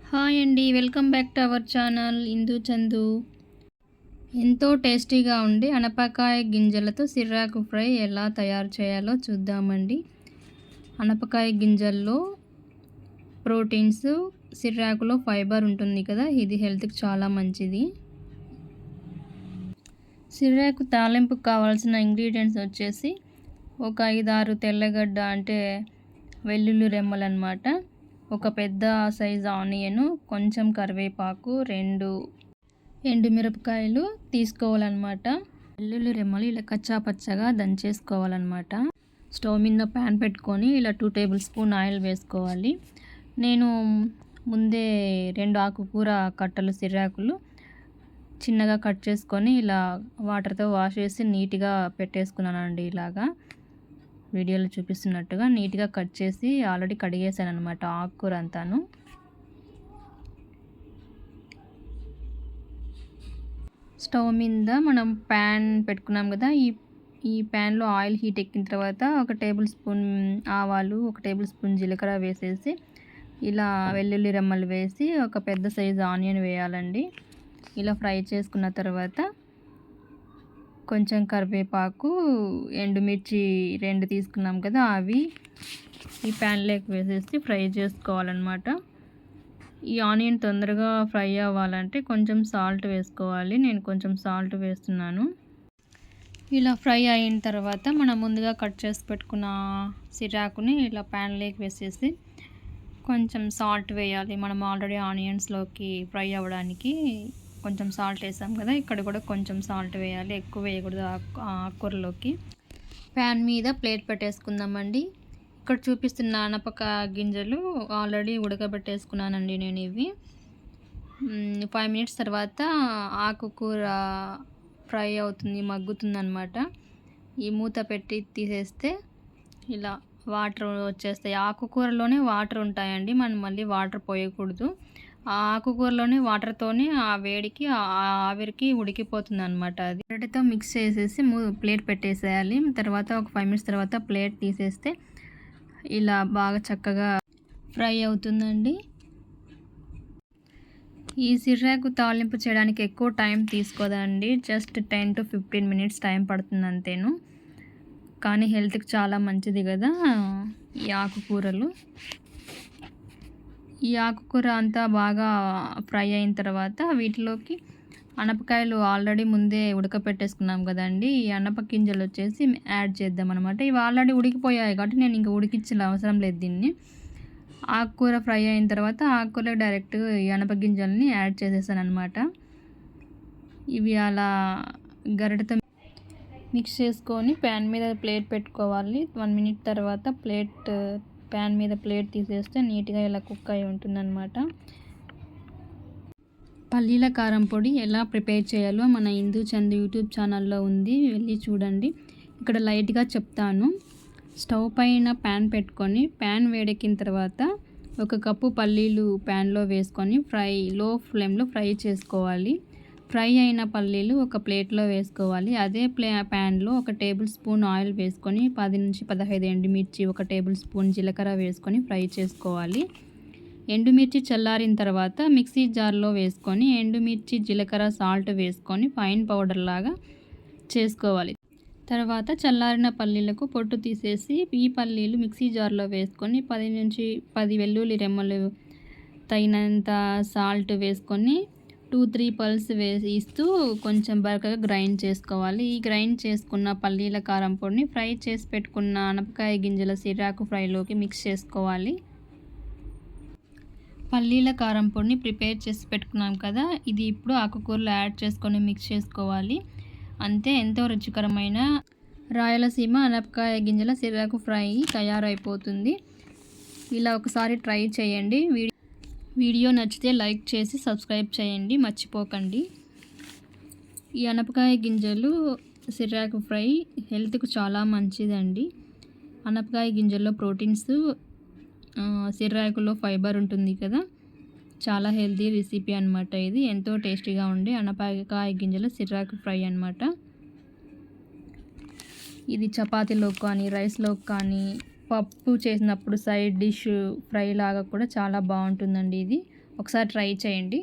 Hi అండి, welcome back to our channel Indu Chandu. ఎంతో టేస్టీగా ఉండే అనపకాయ గింజలతో సిర్రాకు ఫ్రై ఎలా తయారు చేయాలో చూద్దామండి. అనపకాయ గింజల్లో ప్రోటీన్స్, సిర్రాకులో ఫైబర్ ఉంటుంది కదా, ఇది హెల్త్కి చాలా మంచిది. సిర్రాకు తాలింపుకు కావాల్సిన ఇంగ్రీడియంట్స్ వచ్చేసి ఒక 5-6 తెల్లగడ్డ అంటే వెల్లుల్లి రెమ్మలు అన్నమాట, ఒక పెద్ద సైజు ఆనియన్, కొంచెం కరివేపాకు, 2 ఎండుమిరపకాయలు తీసుకోవాలన్నమాట. వెల్లుల్లి రెమ్మలు ఇలా కచ్చా పచ్చగా దంచేసుకోవాలన్నమాట. స్టవ్ మీద ప్యాన్ పెట్టుకొని ఇలా 2 టేబుల్ స్పూన్ ఆయిల్ వేసుకోవాలి. నేను ముందే 2 ఆకుకూర కట్టలు సిర్రాకులు చిన్నగా కట్ చేసుకొని ఇలా వాటర్తో వాష్ చేసి నీట్గా పెట్టేసుకున్నానండి. ఇలాగా వీడియోలో చూపిస్తున్నట్టుగా నీట్గా కట్ చేసి ఆల్రెడీ కడిగేసాను అనమాట ఆకుకూర అంతాను. స్టవ్ మీద మనం ప్యాన్ పెట్టుకున్నాం కదా, ఈ ప్యాన్లో ఆయిల్ హీట్ ఎక్కిన తర్వాత 1 టేబుల్ స్పూన్ ఆవాలు, 1 టేబుల్ స్పూన్ జీలకర్ర వేసేసి ఇలా వెల్లుల్లి రెమ్మలు వేసి ఒక పెద్ద సైజు ఆనియన్ వేయాలండి. ఇలా ఫ్రై చేసుకున్న తర్వాత కొంచెం కరివేపాకు, ఎండుమిర్చి 2 తీసుకున్నాం కదా, అవి ఈ ప్యాన్లోకి వేసేసి ఫ్రై చేసుకోవాలన్నమాట. ఈ ఆనియన్ తొందరగా ఫ్రై అవ్వాలంటే కొంచెం సాల్ట్ వేసుకోవాలి. నేను కొంచెం సాల్ట్ వేస్తున్నాను. ఇలా ఫ్రై అయిన తర్వాత మనం ముందుగా కట్ చేసి పెట్టుకున్న సిర్రాకుని ఇలా ప్యాన్లోకి వేసేసి కొంచెం సాల్ట్ వేయాలి. మనం ఆల్రెడీ ఆనియన్స్లోకి ఫ్రై అవ్వడానికి కొంచెం సాల్ట్ వేసాం కదా, ఇక్కడ కూడా కొంచెం సాల్ట్ వేయాలి, ఎక్కువ వేయకూడదు ఆకుకూరలోకి. ప్యాన్ మీద ప్లేట్ పెట్టేసుకుందామండి. ఇక్కడ చూపిస్తున్న అనపకాయ గింజలు ఆల్రెడీ ఉడకబెట్టేసుకున్నానండి నేను. ఇవి 5 మినిట్స్ తర్వాత ఆకుకూర ఫ్రై అవుతుంది, మగ్గుతుంది అనమాట. ఈ మూత పెట్టి తీసేస్తే ఇలా వాటర్ వచ్చేస్తాయి. ఆకుకూరలోనే వాటర్ ఉంటాయండి, మనం మళ్ళీ వాటర్ పోయకూడదు. ఆ ఆకుకూరలోని వాటర్తోనే ఆ వేడికి ఆవిరికి ఉడికిపోతుంది అనమాట. అది గరిటెతో మిక్స్ చేసేసి ప్లేట్ పెట్టేసేయాలి. తర్వాత ఒక 5 మినిట్స్ తర్వాత ప్లేట్ తీసేస్తే ఇలా బాగా చక్కగా ఫ్రై అవుతుందండి. ఈ సిర్రాకు తాలింపు చేయడానికి ఎక్కువ టైం తీసుకోదండి, జస్ట్ 10 to 15 మినిట్స్ టైం పడుతుంది అంతేను. కానీ హెల్త్కి చాలా మంచిది కదా ఈ ఆకుకూరలు. ఈ ఆకుకూర అంతా బాగా ఫ్రై అయిన తర్వాత వీటిలోకి అనపకాయలు ఆల్రెడీ ముందే ఉడకపెట్టేసుకున్నాం కదండి, ఈ అనప గింజలు వచ్చేసి యాడ్ చేద్దాం అనమాట. ఇవి ఆల్రెడీ ఉడికిపోయాయి కాబట్టి నేను ఇంకా ఉడికించిన అవసరం లేదు దీన్ని. ఆకుకూర ఫ్రై అయిన తర్వాత ఆకుకూర డైరెక్ట్ ఈ అనప గింజల్ని యాడ్ చేసేసాను అనమాట. ఇవి అలా గరిటెతో మిక్స్ చేసుకొని ప్యాన్ మీద ప్లేట్ పెట్టుకోవాలి. 1 మినిట్ తర్వాత ప్యాన్ మీద ప్లేట్ తీసేస్తే నీట్గా ఇలా కుక్ అయి ఉంటుందన్నమాట. పల్లీల కారం పొడి ఎలా ప్రిపేర్ చేయాలో మన ఇందు చందు యూట్యూబ్ ఛానల్లో ఉంది, వెళ్ళి చూడండి. ఇక్కడ లైట్గా చెప్తాను. స్టవ్ పైన ప్యాన్ పెట్టుకొని ప్యాన్ వేడెక్కిన తర్వాత 1 కప్పు పల్లీలు ప్యాన్లో వేసుకొని లో ఫ్లేమ్లో ఫ్రై చేసుకోవాలి. ఫ్రై అయిన పల్లీలు ఒక ప్లేట్లో వేసుకోవాలి. అదే ప్యాన్లో 1 టేబుల్ స్పూన్ ఆయిల్ వేసుకొని 10 నుంచి 15 ఎండుమిర్చి, 1 టేబుల్ స్పూన్ జీలకర్ర వేసుకొని ఫ్రై చేసుకోవాలి. ఎండుమిర్చి చల్లారిన తర్వాత మిక్సీ జార్లో వేసుకొని ఎండుమిర్చి, జీలకర్ర, సాల్ట్ వేసుకొని ఫైన్ పౌడర్ లాగా చేసుకోవాలి. తర్వాత చల్లారిన పల్లీలకు పొట్టు తీసేసి ఈ పల్లీలు మిక్సీ జార్లో వేసుకొని 10 నుంచి 10 వెల్లుల్లి రెమ్మలు, తగినంత సాల్ట్ వేసుకొని 2-3 పల్స్ ఇస్తూ కొంచెం బరకగా గ్రైండ్ చేసుకోవాలి. ఈ గ్రైండ్ చేసుకున్న పల్లీల కారం పొడిని ఫ్రై చేసి పెట్టుకున్న అనపకాయ గింజల సిర్రాకు ఫ్రైలోకి మిక్స్ చేసుకోవాలి. పల్లీల కారం పొడిని ప్రిపేర్ చేసి పెట్టుకున్నాం కదా, ఇది ఇప్పుడు ఆకుకూరలు యాడ్ చేసుకొని మిక్స్ చేసుకోవాలి. అంతే, ఎంతో రుచికరమైన రాయలసీమ అనపకాయ గింజల సిర్రాకు ఫ్రై తయారైపోతుంది. ఇలా ఒకసారి ట్రై చేయండి. వీడియో నచ్చితే లైక్ చేసి సబ్స్క్రైబ్ చేయండి, మర్చిపోకండి. ఈ అనపకాయ గింజలు సిర్రాకు ఫ్రై హెల్త్కు చాలా మంచిదండి. అనపకాయ గింజల్లో ప్రోటీన్స్, సిర్రాకులో ఫైబర్ ఉంటుంది కదా, చాలా హెల్తీ రెసిపీ అనమాట. ఇది ఎంతో టేస్టీగా ఉండే అనపకాయ గింజల సిర్రాకు ఫ్రై అనమాట. ఇది చపాతీలో కానీ రైస్లో కానీ పప్పు చేసినప్పుడు సైడ్ డిష్ ఫ్రై లాగా కూడా చాలా బాగుంటుందండి. ఇది ఒకసారి ట్రై చేయండి.